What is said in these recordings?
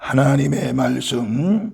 하나님의 말씀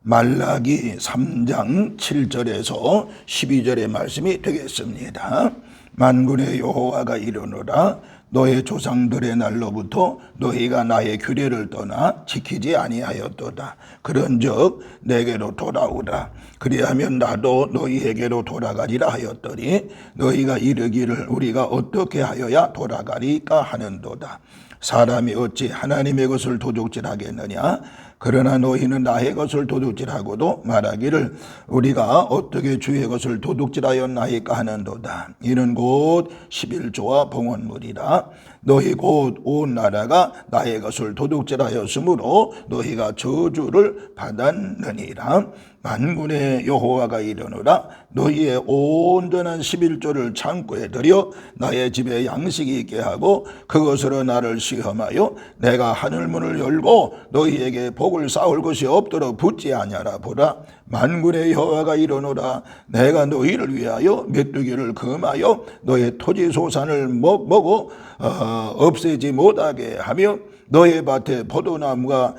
말라기 3장 7절에서 12절의 말씀이 되겠습니다. 만군의 여호와가 이르노라 너의 조상들의 날로부터 너희가 나의 규례를 떠나 지키지 아니하였도다. 그런즉 내게로 돌아오라. 그리하면 나도 너희에게로 돌아가리라 하였더니 너희가 이르기를 우리가 어떻게 하여야 돌아가리까 하는도다. 사람이 어찌 하나님의 것을 도둑질하겠느냐? 그러나 너희는 나의 것을 도둑질하고도 말하기를 우리가 어떻게 주의 것을 도둑질하였나이까 하는도다. 이는 곧 11조와 봉헌물이라. 너희 곧 온 나라가 나의 것을 도둑질하였으므로 너희가 저주를 받았느니라. 만군의 여호와가 이르노라 너희의 온전한 11조를 창고에 들여 나의 집에 양식이 있게 하고 그것으로 나를 시험하여 내가 하늘문을 열고 너희에게 복을 쌓을 것이 없도록 붙지 아니하라. 보라 만군의 여호와가 이르노라 내가 너희를 위하여 메뚜기를 금하여 너의 토지 소산을 먹어 없애지 못하게 하며 너의 밭에 포도나무가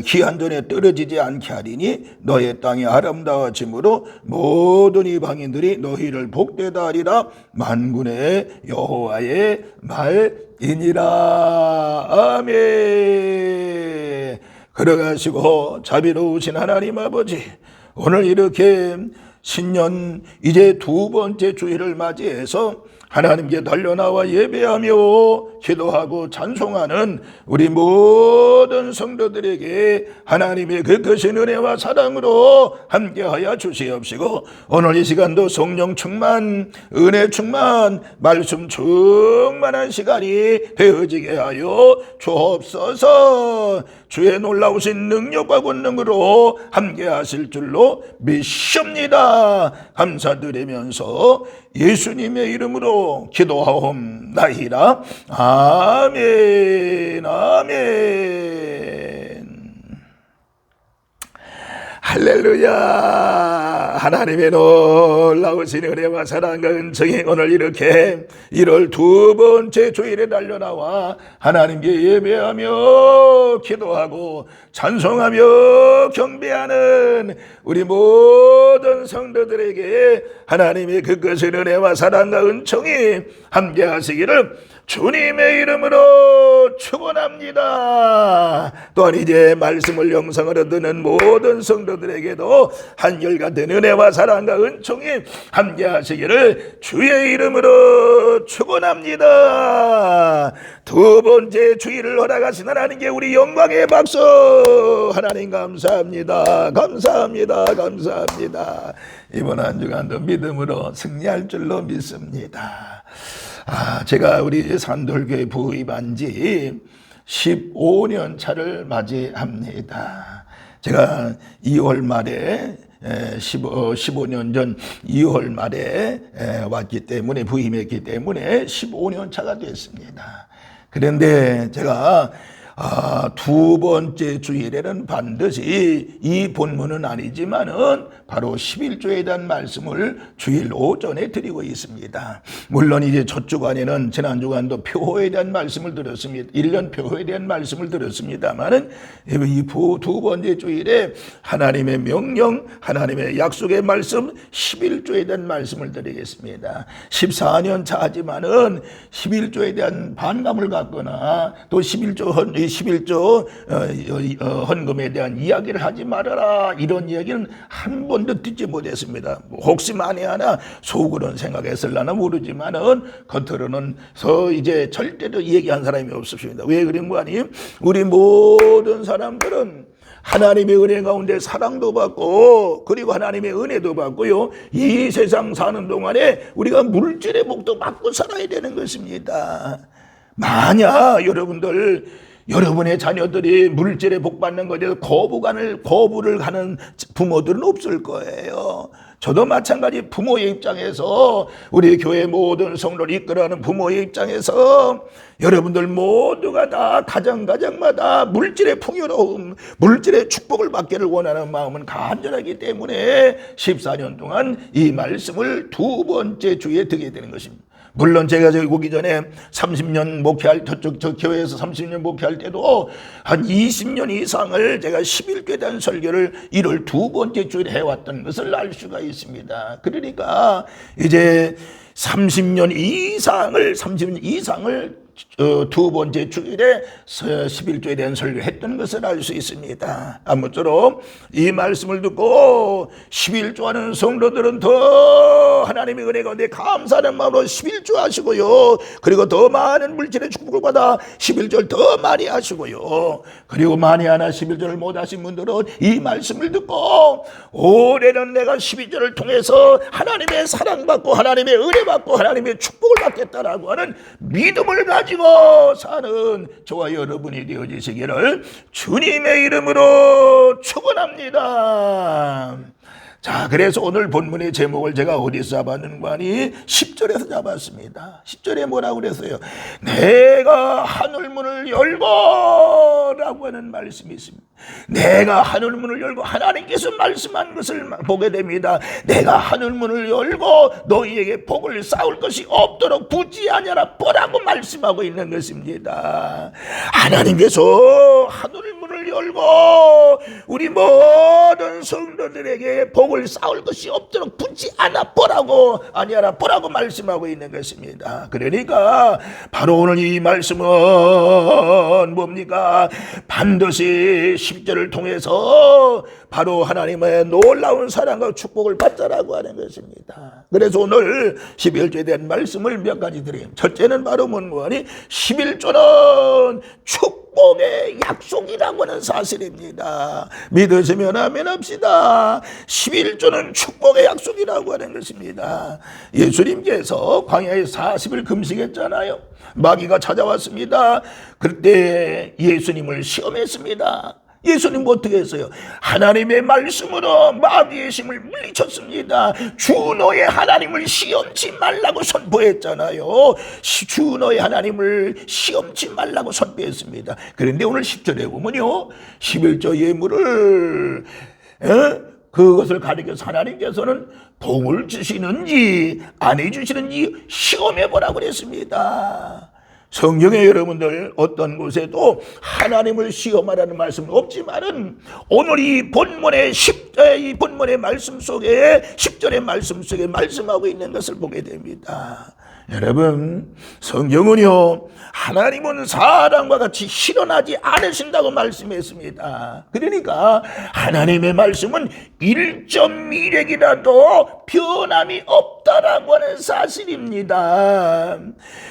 기한 전에 떨어지지 않게 하리니 너의 땅이 아름다워짐으로 모든 이방인들이 너희를 복되다 하리라. 만군의 여호와의 말이니라. 아멘. 걸어가시고 자비로우신 하나님 아버지, 오늘 이렇게 신년 이제 두 번째 주일을 맞이해서 하나님께 달려나와 예배하며 기도하고 찬송하는 우리 모든 성도들에게 하나님의 그 크신 은혜와 사랑으로 함께하여 주시옵시고 오늘 이 시간도 성령 충만, 은혜 충만, 말씀 충만한 시간이 되어지게 하여 주옵소서. 주의 놀라우신 능력과 권능으로 함께하실 줄로 믿습니다. 감사드리면서 예수님의 이름으로 기도하옵나이다. 아멘. 아멘. 할렐루야. 하나님의 놀라우신 은혜와 사랑과 은총이 오늘 이렇게 1월 두 번째 주일에 달려나와 하나님께 예배하며 기도하고 찬송하며 경배하는 우리 모든 성도들에게 하나님의 그 크신 은혜와 사랑과 은총이 함께 하시기를 주님의 이름으로 축원합니다. 또한 이제 말씀을 영상으로 듣는 모든 성도들에게도 한결같은 은혜와 사랑과 은총이 함께 하시기를 주의 이름으로 축원합니다. 두 번째 주일을 허락하신 하나님께 우리 영광의 박수. 하나님 감사합니다. 감사합니다. 감사합니다. 이번 한 주간도 믿음으로 승리할 줄로 믿습니다. 제가 우리 산돌교회 부임한 지 15년 차를 맞이합니다. 제가 2월 말에 15년 전 2월 말에 왔기 때문에 부임했기 때문에 15년 차가 됐습니다. 그런데 제가 두 번째 주일에는 반드시 이 본문은 아니지만은 바로 11조에 대한 말씀을 주일 오전에 드리고 있습니다. 물론 이제 첫 주간에는 지난 주간도 표호에 대한 말씀을 들었습니다. 1년 표호에 대한 말씀을 들었습니다만은 이 두 번째 주일에 하나님의 명령, 하나님의 약속의 말씀 11조에 대한 말씀을 드리겠습니다. 14년 차지만은 11조에 대한 반감을 갖거나 또 11조 헌금에 대한 이야기를 하지 말아라 이런 이야기는 한 번도 듣지 못했습니다. 혹시 만에 하나 속으로는 생각했을라나 모르지만은 겉으로는 이제 절대로 얘기한 사람이 없습니다. 왜 그런 거 아니에요? 우리 모든 사람들은 하나님의 은혜 가운데 사랑도 받고 그리고 하나님의 은혜도 받고요. 이 세상 사는 동안에 우리가 물질의 복도 받고 살아야 되는 것입니다. 만약 여러분의 자녀들이 물질의 복 받는 것에 대해서 거부를 하는 부모들은 없을 거예요. 저도 마찬가지 부모의 입장에서 우리 교회 모든 성도를 이끌어가는 부모의 입장에서 여러분들 모두가 다 가정마다 물질의 풍요로움, 물질의 축복을 받기를 원하는 마음은 간절하기 때문에 14년 동안 이 말씀을 두 번째 주에 듣게 되는 것입니다. 물론 제가 저기 오기 전에 30년 목회할 저 교회에서 30년 목회할 때도 한 20년 이상을 제가 11교에 대한 설교를 1월 두 번째 주일에 해왔던 것을 알 수가 있습니다. 그러니까 이제 30년 이상을 두 번째 주일에 11조에 대한 설교를 했던 것을 알 수 있습니다. 아무쪼록 이 말씀을 듣고 11조 하는 성도들은 더 하나님의 은혜 가운데 감사하는 마음으로 11조 하시고요. 그리고 더 많은 물질의 축복을 받아 11조를 더 많이 하시고요. 그리고 만에 하나 11조를 못 하신 분들은 이 말씀을 듣고 올해는 내가 12조를 통해서 하나님의 사랑받고 하나님의 은혜 받고 하나님의 축복을 받겠다라고 하는 믿음을 가지고 사는 저와 여러분이 되어지시기를 주님의 이름으로 축원합니다. 자, 그래서 오늘 본문의 제목을 제가 어디서 잡았는가 하니 10절에서 잡았습니다. 10절에 뭐라고 그랬어요? 내가 하늘문을 열고 라고 하는 말씀이 있습니다. 내가 하늘문을 열고 하나님께서 말씀한 것을 보게 됩니다. 내가 하늘문을 열고 너희에게 복을 쌓을 것이 없도록 붙지 아니하라 보라고 말씀하고 있는 것입니다. 하나님께서 하늘문을 열고 우리 모든 성도들에게 복을 쌓을 것이 없도록 붙지 않아 보라고 아니하라 보라고 말씀하고 있는 것입니다. 그러니까 바로 오늘 이 말씀은 뭡니까? 반드시 10절을 통해서 바로 하나님의 놀라운 사랑과 축복을 받자라고 하는 것입니다. 그래서 오늘 11조에 대한 말씀을 몇 가지 드립니다. 첫째는 바로 뭔가니 11조는 축복의 약속이라고 하는 사실입니다. 믿으시면 아멘 합시다. 11조는 축복의 약속이라고 하는 것입니다. 예수님께서 광야에 40일 금식했잖아요. 마귀가 찾아왔습니다. 그때 예수님을 시험했습니다. 예수님 어떻게 했어요? 하나님의 말씀으로 마귀의 힘을 물리쳤습니다. 주 너의 하나님을 시험치 말라고 선포했잖아요. 주 너의 하나님을 시험치 말라고 선포했습니다. 그런데 오늘 10절에 보면요, 11조 예물을 그것을 가리켜서 하나님께서는 복을 주시는지 안 해주시는지 시험해보라고 그랬습니다. 성경에 여러분들 어떤 곳에도 하나님을 시험하라는 말씀은 없지만은 오늘 이 본문의 이 본문의 말씀 속에 10절의 말씀 속에 말씀하고 있는 것을 보게 됩니다. 여러분, 성경은요, 하나님은 사람과 같이 실현하지 않으신다고 말씀했습니다. 그러니까 하나님의 말씀은 1.1핵이라도 변함이 없다라고 하는 사실입니다.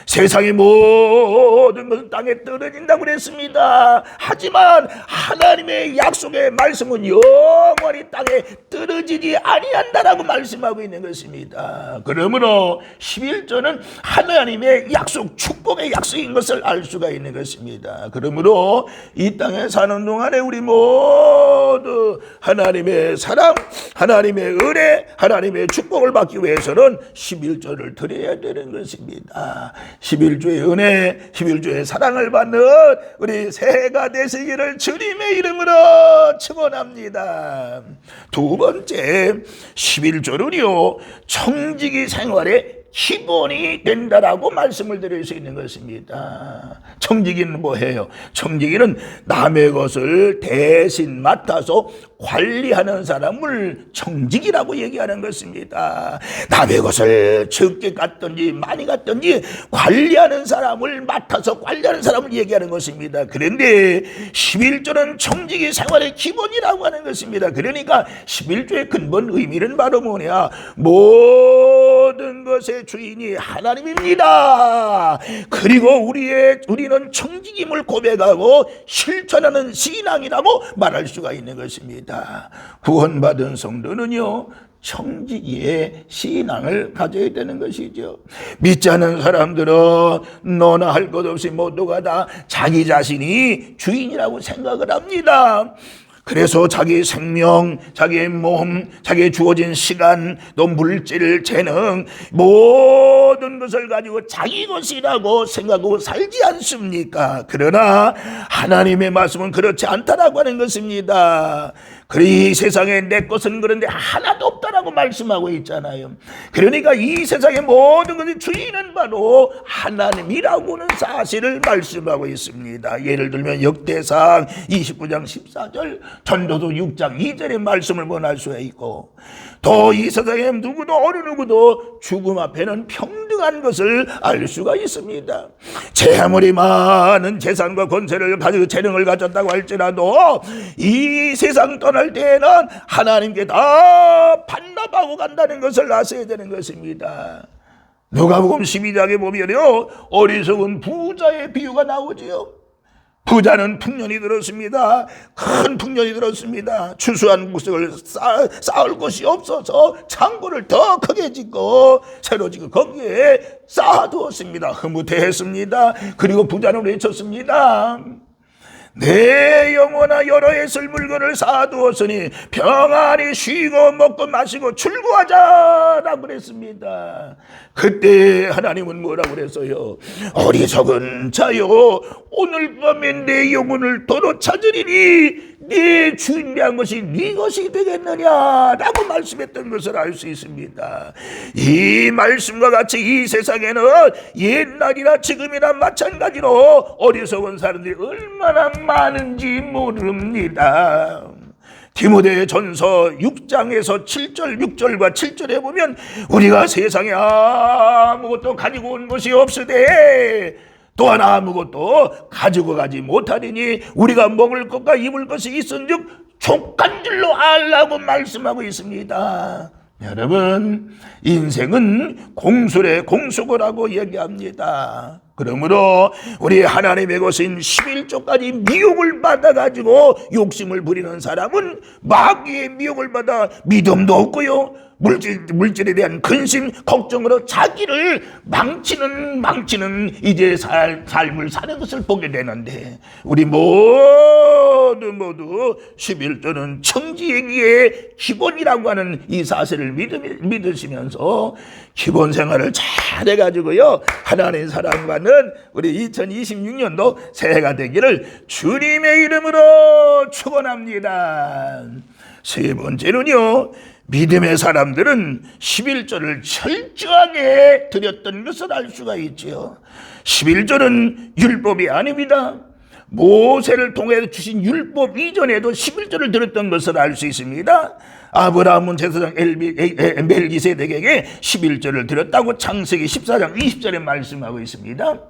세상의 모든 것은 땅에 떨어진다고 그랬습니다. 하지만 하나님의 약속의 말씀은 영원히 땅에 떨어지지 아니한다라고 말씀하고 있는 것입니다. 그러므로 11조는 하나님의 약속, 축복의 약속인 것을 알 수가 있는 것입니다. 그러므로 이 땅에 사는 동안에 우리 모두 하나님의 사랑, 하나님의 은혜, 하나님의 축복을 받기 위해서는 11조를 드려야 되는 것입니다. 11조의 은혜, 11조의 사랑을 받는 우리 새해가 되시기를 주님의 이름으로 축원합니다. 두 번째, 11조는요, 청지기 생활에 기본이 된다라고 말씀을 드릴 수 있는 것입니다. 청지기는 뭐예요? 청지기는 남의 것을 대신 맡아서 관리하는 사람을 청지기라고 얘기하는 것입니다. 남의 것을 적게 갖든지 많이 갖든지 관리하는 사람을 맡아서 관리하는 사람을 얘기하는 것입니다. 그런데 11조는 청지기 생활의 기본이라고 하는 것입니다. 그러니까 11조의 근본 의미는 바로 뭐냐? 모든 것의 주인이 하나님입니다. 그리고 우리는 청지김을 고백하고 실천하는 신앙이라고 말할 수가 있는 것입니다. 구원받은 성도는요, 청지기의 신앙을 가져야 되는 것이죠. 믿지 않는 사람들은 너나 할 것 없이 모두가 다 자기 자신이 주인이라고 생각을 합니다. 그래서 자기 생명, 자기의 몸, 자기의 주어진 시간, 또 물질, 재능, 모든 것을 가지고 자기 것이라고 생각하고 살지 않습니까? 그러나 하나님의 말씀은 그렇지 않다라고 하는 것입니다. 이 세상에 내 것은 그런데 하나도 없다라고 말씀하고 있잖아요. 그러니까 이 세상의 모든 것의 주인은 바로 하나님이라고는 사실을 말씀하고 있습니다. 예를 들면 역대상 29장 14절, 전도서 6장 2절의 말씀을 권할 수가 있고, 또 이 세상에 누구도 어느 누구도 죽음 앞에는 평등한 것을 알 수가 있습니다. 제 아무리 많은 재산과 권세를 가지고 재능을 가졌다고 할지라도 이 세상 떠날 때에는 하나님께 다 반납하고 간다는 것을 아셔야 되는 것입니다. 누가복음 12장에 보면요, 어리석은 부자의 비유가 나오지요. 부자는 풍년이 들었습니다. 큰 풍년이 들었습니다. 추수한 곡식을 쌓을 곳이 없어서 창고를 더 크게 짓고 새로 짓고 거기에 쌓아두었습니다. 흐뭇해했습니다. 그리고 부자는 외쳤습니다. 내 영혼아, 여러 해 쓸 물건을 쌓아두었으니 평안히 쉬고 먹고 마시고 출구하자라고 그랬습니다. 그때 하나님은 뭐라고 그랬어요? 어리석은 자여, 오늘 밤에 내 영혼을 도로 찾으리니 네 준비한 것이 네 것이 되겠느냐라고 말씀했던 것을 알 수 있습니다. 이 말씀과 같이 이 세상에는 옛날이나 지금이나 마찬가지로 어리석은 사람들이 얼마나 많은지 모릅니다. 디모데 전서 6장에서 7절, 6절과 7절에 보면 우리가 세상에 아무것도 가지고 온 것이 없으되 또한 아무것도 가지고 가지 못하리니 우리가 먹을 것과 입을 것이 있은즉 족한 줄로 알라고 말씀하고 있습니다. 여러분, 인생은 공술의 공수고라고 얘기합니다. 그러므로 우리 하나님의 것인 11조까지 미혹을 받아가지고 욕심을 부리는 사람은 마귀의 미혹을 받아 믿음도 없고요, 물질에 대한 근심, 걱정으로 자기를 망치는 이제 삶을 사는 것을 보게 되는데, 우리 모두 11조는 청지행위의 기본이라고 하는 이 사실을 믿으시면서 기본 생활을 잘 해가지고요, 하나님 사랑받는 우리 2026년도 새해가 되기를 주님의 이름으로 축원합니다. 세 번째는요, 믿음의 사람들은 11조를 철저하게 드렸던 것을 알 수가 있죠. 11조는 율법이 아닙니다. 모세를 통해 주신 율법 이전에도 11조를 드렸던 것을 알 수 있습니다. 아브라함은 제사장 멜기세덱에게 11조를 드렸다고 창세기 14장 20절에 말씀하고 있습니다.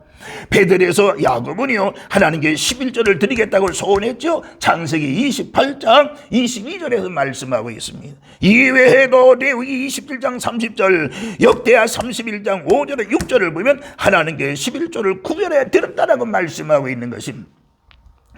베들에서 야곱은요, 하나님께 11조를 드리겠다고 소원했죠. 창세기 28장 22절에서 말씀하고 있습니다. 이외에도 레위기 27장 30절, 역대하 31장 5절에 6절을 보면 하나님께 11조를 구별해 드렸다라고 말씀하고 있는 것입니다.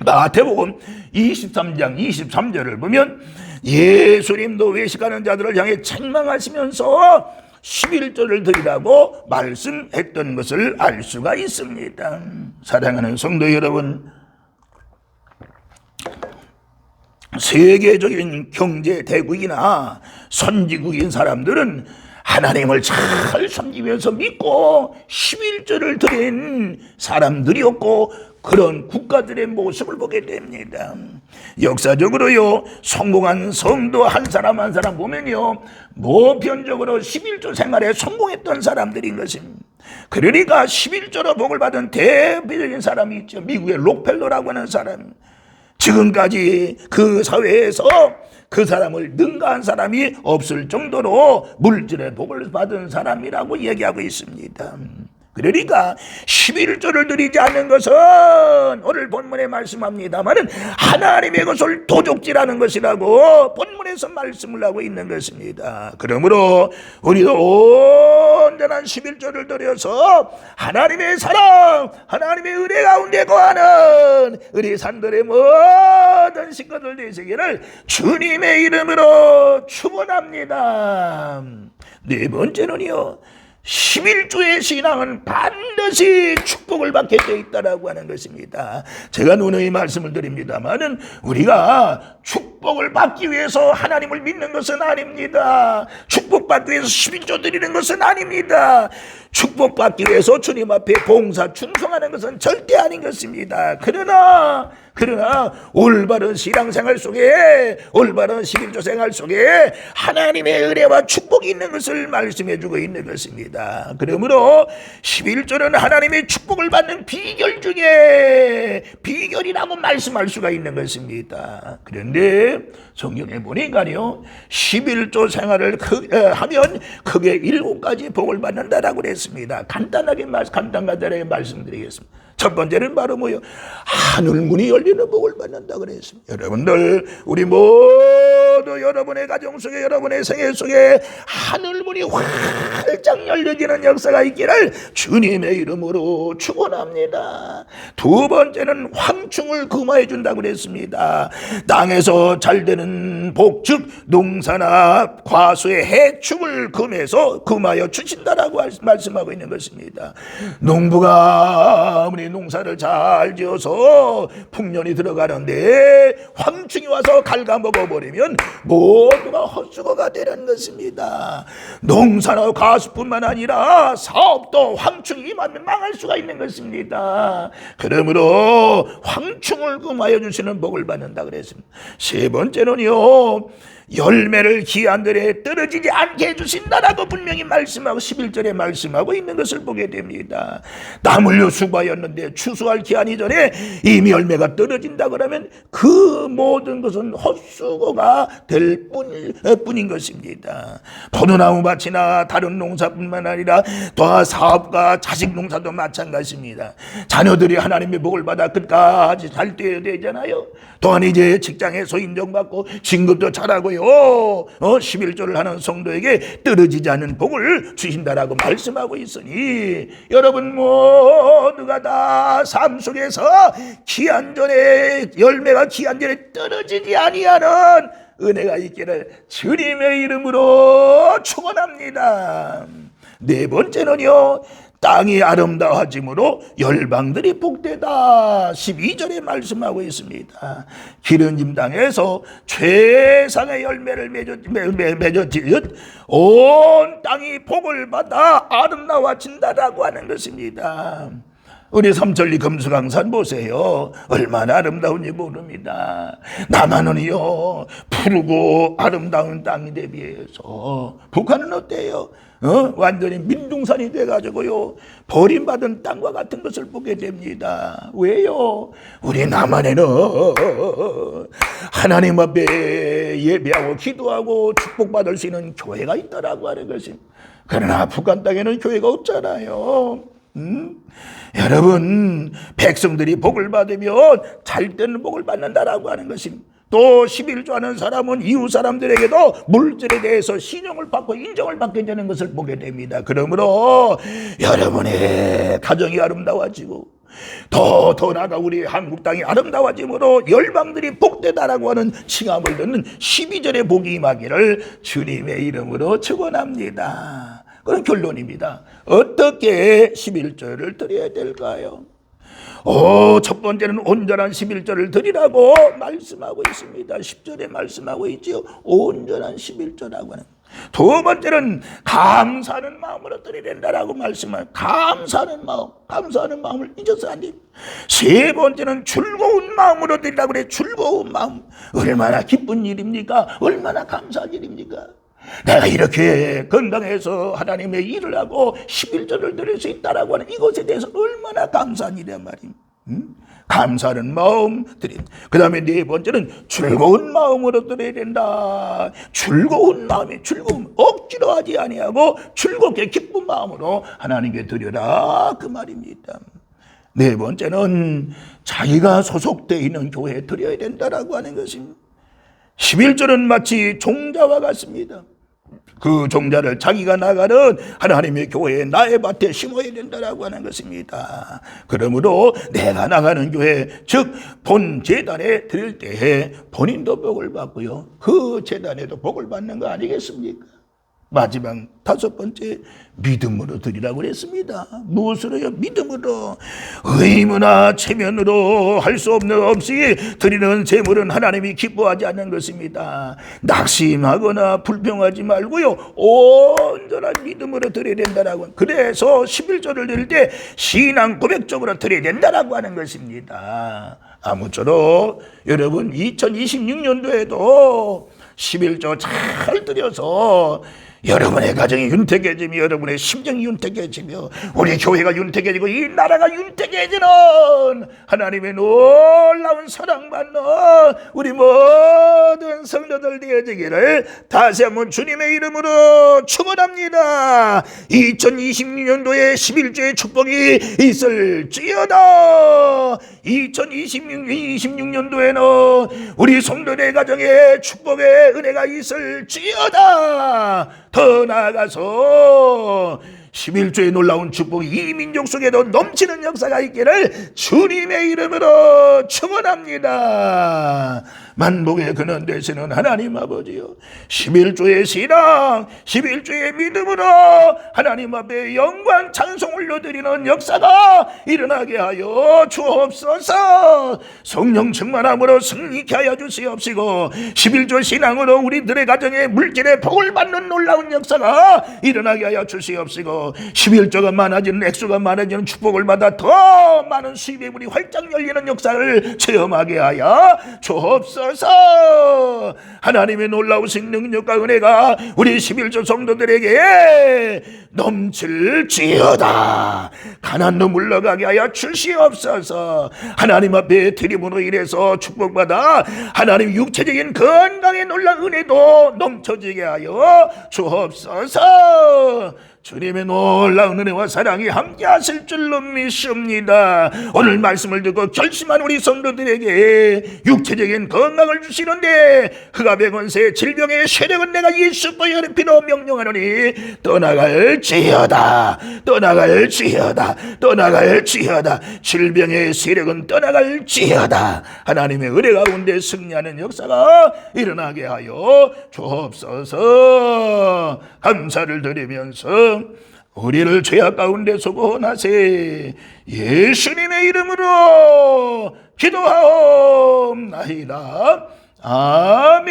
마태복음 23장 23절을 보면 예수님도 외식하는 자들을 향해 책망하시면서 11조를 드리라고 말씀했던 것을 알 수가 있습니다. 사랑하는 성도 여러분, 세계적인 경제 대국이나 선진국인 사람들은 하나님을 잘 섬기면서 믿고 11조를 드린 사람들이었고, 그런 국가들의 모습을 보게 됩니다. 역사적으로요, 성공한 성도 한 사람 한 사람 보면요, 보편적으로 11조 생활에 성공했던 사람들인 것입니다. 그러니까 11조로 복을 받은 대표적인 사람이 있죠. 미국의 록펠러라고 하는 사람. 지금까지 그 사회에서 그 사람을 능가한 사람이 없을 정도로 물질의 복을 받은 사람이라고 얘기하고 있습니다. 그러니까 11조를 드리지 않는 것은 오늘 본문에 말씀합니다마는 하나님의 것을 도적질하는 것이라고 본문에서 말씀을 하고 있는 것입니다. 그러므로 우리도 온전한 11조를 드려서 하나님의 사랑, 하나님의 은혜 가운데 거하는 우리 산들의 모든 식구들 되시기를 주님의 이름으로 축원합니다. 네 번째는요, 11조의 신앙은 반드시 축복을 받게 되어 있다라고 하는 것입니다. 제가 누누이 말씀을 드립니다만은 우리가 축복을 받기 위해서 하나님을 믿는 것은 아닙니다. 축복받기 위해서 11조 드리는 것은 아닙니다. 축복받기 위해서 주님 앞에 봉사 충성하는 것은 절대 아닌 것입니다. 그러나 그러나 올바른 신앙생활 속에, 올바른 11조 생활 속에 하나님의 은혜와 축복이 있는 것을 말씀해주고 있는 것입니다. 그러므로 11조는 하나님의 축복을 받는 비결 중에 비결이라고 말씀할 수가 있는 것입니다. 그런데 성경에 보니까요, 11조 생활을 하면 크게 7가지 복을 받는다라고 그랬습니다. 간단하게 말씀드리겠습니다. 첫 번째는 바로 뭐요? 하늘문이 열리는 복을 받는다 그랬습니다. 여러분들, 우리 모두 여러분의 가정 속에, 여러분의 생애 속에 하늘문이 활짝 열려지는 역사가 있기를 주님의 이름으로 축원합니다. 두 번째는 황충을 금화해 준다고 그랬습니다. 땅에서 잘 되는 복, 즉 농사나 과수의 해충을 금하여 주신다라고 말씀하고 있는 것입니다. 농부가 아무리 농사를 잘 지어서 풍년이 들어가는데 황충이 와서 갉아먹어버리면 모두가 헛수고가 되는 것입니다. 농사나 과수뿐만 아니라 사업도 황충이 임하면 망할 수가 있는 것입니다. 그러므로 황충을 금하여 주시는 복을 받는다 그랬습니다. 세 번째는요, 열매를 기한들에 떨어지지 않게 해주신다라고 분명히 말씀하고 11절에 말씀하고 있는 것을 보게 됩니다. 나물로 수고하였는데 추수할 기한이 전에 이미 열매가 떨어진다 그러면 그 모든 것은 헛수고가 될 뿐인 것입니다. 포도나무 밭이나 다른 농사뿐만 아니라 또 사업과 자식 농사도 마찬가지입니다. 자녀들이 하나님의 복을 받아 끝까지 잘 되어야 되잖아요. 또한 이제 직장에서 인정받고 진급도 잘하고요, 11조를 하는 성도에게 떨어지지 않은 복을 주신다라고 말씀하고 있으니 여러분 모두가 다 삶 속에서 기한 전에 열매가 기한 전에 떨어지지 아니하는 은혜가 있기를 주님의 이름으로 축원합니다. 네 번째는요, 땅이 아름다워짐으로 열방들이 복되다 12절에 말씀하고 있습니다. 기름진 땅에서 최상의 열매를 맺어지듯 온 땅이 복을 받아 아름다워진다라고 하는 것입니다. 우리 삼천리 금수강산 보세요. 얼마나 아름다운지 모릅니다. 남한은요, 푸르고 아름다운 땅이 대비해서 북한은 어때요? 완전히 민둥산이 돼가지고요, 버림받은 땅과 같은 것을 보게 됩니다. 왜요? 우리 남한에는 하나님 앞에 예배하고 기도하고 축복받을 수 있는 교회가 있다라고 하는 것입니다. 그러나 북한 땅에는 교회가 없잖아요. 여러분, 백성들이 복을 받으면 잘 되는 복을 받는다라고 하는 것입니다. 또 11조 하는 사람은 이웃 사람들에게도 물질에 대해서 신용을 받고 인정을 받게 되는 것을 보게 됩니다. 그러므로 여러분의 가정이 아름다워지고 더 나아가 우리 한국 땅이 아름다워짐으로 열방들이 복되다라고 하는 칭함을 듣는 12절의 복이 임하기를 주님의 이름으로 축원합니다. 그런 결론입니다. 어떻게 11절을 드려야 될까요? 첫 번째는 온전한 11절을 드리라고 말씀하고 있습니다. 10절에 말씀하고 있지요. 온전한 11절이라고 하는. 두 번째는 감사하는 마음으로 드려야 된다라고 말씀합니다. 감사하는 마음을 잊어서 안 됩니다. 세 번째는 즐거운 마음으로 드리라고 그래. 즐거운 마음. 얼마나 기쁜 일입니까? 얼마나 감사한 일입니까? 내가 이렇게 건강해서 하나님의 일을 하고 11절을 드릴 수 있다라고 하는 이것에 대해서 얼마나 감사한 일이란 말입니다. 감사하는 마음 드린. 그 다음에 네 번째는 즐거운 마음으로 드려야 된다. 즐거운 마음에 즐거움 억지로 하지 아니하고 즐겁게 기쁜 마음으로 하나님께 드려라 그 말입니다. 네 번째는 자기가 소속되어 있는 교회에 드려야 된다라고 하는 것입니다. 11절은 마치 종자와 같습니다. 그 종자를 자기가 나가는 하나님의 교회에 나의 밭에 심어야 된다라고 하는 것입니다. 그러므로 내가 나가는 교회, 즉 본 제단에 드릴 때에 본인도 복을 받고요, 그 제단에도 복을 받는 거 아니겠습니까? 마지막 다섯 번째, 믿음으로 드리라고 그랬습니다. 무엇으로요? 믿음으로. 의무나 체면으로 할 수 없는 없이 드리는 제물은 하나님이 기뻐하지 않는 것입니다. 낙심하거나 불평하지 말고요, 온전한 믿음으로 드려야 된다라고. 그래서 11조를 드릴 때 신앙 고백적으로 드려야 된다라고 하는 것입니다. 아무쪼록 여러분 2026년도에도 11조 잘 들여서 여러분의 가정이 윤택해지며 여러분의 심정이 윤택해지며 우리 교회가 윤택해지고 이 나라가 윤택해지는 하나님의 놀라운 사랑받는 우리 모든 성도들 되어지기를 다시 한번 주님의 이름으로 축원합니다. 2026년도에 11조의 축복이 있을지어다. 2026년도에는 우리 성도들의 가정에 축복의 은혜가 있을지어다. 더 나아가서 11조의 놀라운 축복이 이 민족 속에도 넘치는 역사가 있기를 주님의 이름으로 축원합니다. 만복의 근원 되시는 하나님 아버지요, 11조의 신앙, 11조의 믿음으로 하나님 앞에 영광 찬송 올려드리는 역사가 일어나게 하여 주옵소서. 성령 충만함으로 승리케 하여 주시옵시고 11조 신앙으로 우리들의 가정에 물질의 복을 받는 놀라운 역사가 일어나게 하여 주시옵시고 11조가 많아지는, 액수가 많아지는 축복을 받아 더 많은 수입의 문이 활짝 열리는 역사를 체험하게 하여 주옵소서. 하나님의 놀라우신 능력과 은혜가 우리 11조 성도들에게 넘칠지어다. 가난도 물러가게 하여 주시옵소서. 하나님 앞에 드림으로 인해서 축복받아 하나님 육체적인 건강의 놀라운 은혜도 넘쳐지게 하여 주옵소서. 주님의 놀라운 은혜와 사랑이 함께 하실 줄로 믿습니다. 오늘 말씀을 듣고 결심한 우리 성도들에게 육체적인 건강을 주시는데 흑암의 권세, 질병의 세력은 내가 예수의 피로 명령하노니 떠나갈지어다. 떠나갈지어다. 떠나갈지어다. 질병의 세력은 떠나갈지어다. 하나님의 은혜 가운데 승리하는 역사가 일어나게 하여 주옵소서. 감사를 드리면서 우리를 죄악 가운데서 구원하세 예수님의 이름으로 기도하옵나이다. 아멘.